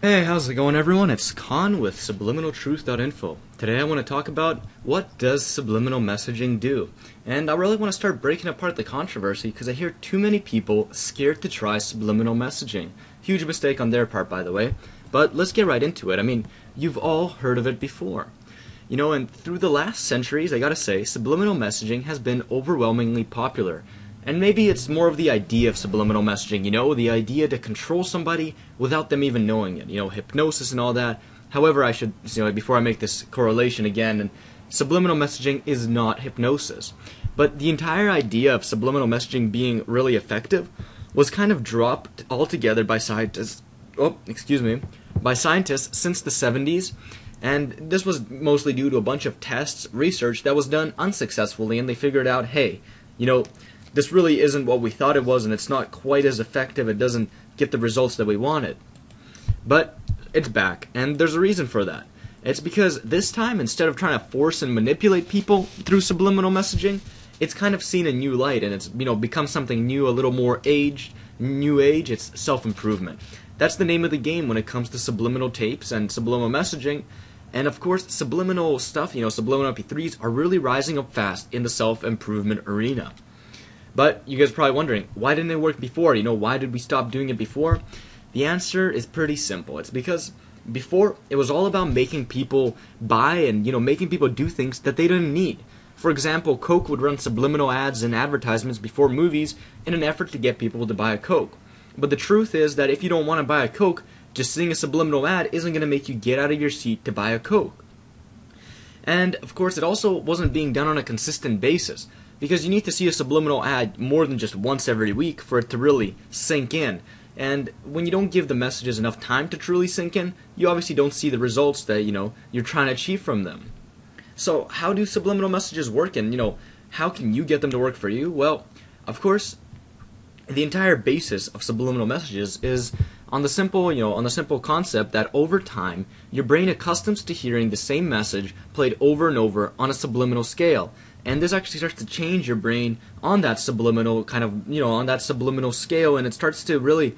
Hey, how's it going everyone? It's Khan with subliminaltruth.info. Today I want to talk about what does subliminal messaging do? And I really want to start breaking apart the controversy because I hear too many people scared to try subliminal messaging. Huge mistake on their part, by the way. But let's get right into it. I mean, you've all heard of it before. And through the last centuries, I gotta say, subliminal messaging has been overwhelmingly popular. And maybe it's more of the idea of subliminal messaging, the idea to control somebody without them even knowing it, hypnosis and all that. However, I should, before I make this correlation again, and subliminal messaging is not hypnosis. But the entire idea of subliminal messaging being really effective was kind of dropped altogether by scientists, by scientists since the 70s. And this was mostly due to a bunch of tests, research that was done unsuccessfully, and they figured out, hey, this really isn't what we thought it was, and it's not quite as effective. It doesn't get the results that we wanted. But it's back, and there's a reason for that. It's because this time, instead of trying to force and manipulate people through subliminal messaging, it's kind of seen a new light, and it's become something new, a little more new age. It's self-improvement. That's the name of the game when it comes to subliminal tapes and subliminal messaging. And of course, subliminal stuff, subliminal MP3s are really rising up fast in the self-improvement arena. But you guys are probably wondering, why didn't it work before? Why did we stop doing it before? The answer is pretty simple. It's because before, it was all about making people buy and, making people do things that they didn't need. For example, Coke would run subliminal ads and advertisements before movies in an effort to get people to buy a Coke. But the truth is that if you don't want to buy a Coke, just seeing a subliminal ad isn't going to make you get out of your seat to buy a Coke. And, of course, it also wasn't being done on a consistent basis, because you need to see a subliminal ad more than just once every week for it to really sink in. And when you don't give the messages enough time to truly sink in, you obviously don't see the results that, you're trying to achieve from them. So how do subliminal messages work, and, how can you get them to work for you? Well, of course, the entire basis of subliminal messages is on the simple concept that over time, your brain accustoms to hearing the same message played over and over on a subliminal scale. And this actually starts to change your brain on that subliminal on that subliminal scale, and it starts to really,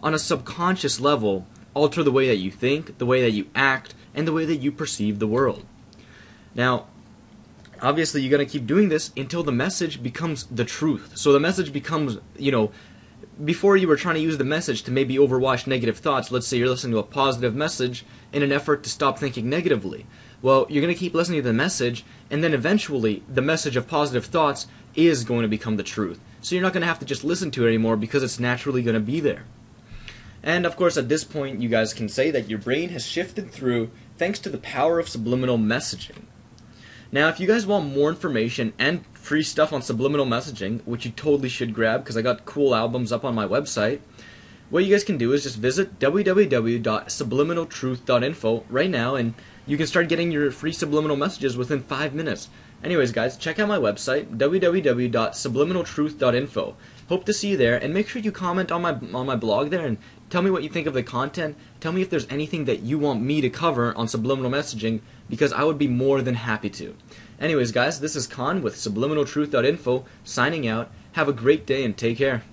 on a subconscious level, alter the way that you think, the way that you act, and the way that you perceive the world. Now, obviously, you're going to keep doing this until the message becomes the truth. So the message becomes, before you were trying to use the message to maybe overwash negative thoughts. Let's say you're listening to a positive message in an effort to stop thinking negatively. Well, you're going to keep listening to the message, and then eventually the message of positive thoughts is going to become the truth. So you're not going to have to just listen to it anymore because it's naturally going to be there. And of course, at this point, you guys can say that your brain has shifted through thanks to the power of subliminal messaging. Now, if you guys want more information and free stuff on subliminal messaging, which you totally should grab because I got cool albums up on my website, what you guys can do is just visit www.subliminaltruth.info right now, and you can start getting your free subliminal messages within 5 minutes. Anyways, guys, check out my website, www.subliminaltruth.info. Hope to see you there, and make sure you comment on my blog there and tell me what you think of the content. Tell me if there's anything that you want me to cover on subliminal messaging, because I would be more than happy to. Anyways, guys, this is Khan with subliminaltruth.info signing out. Have a great day and take care.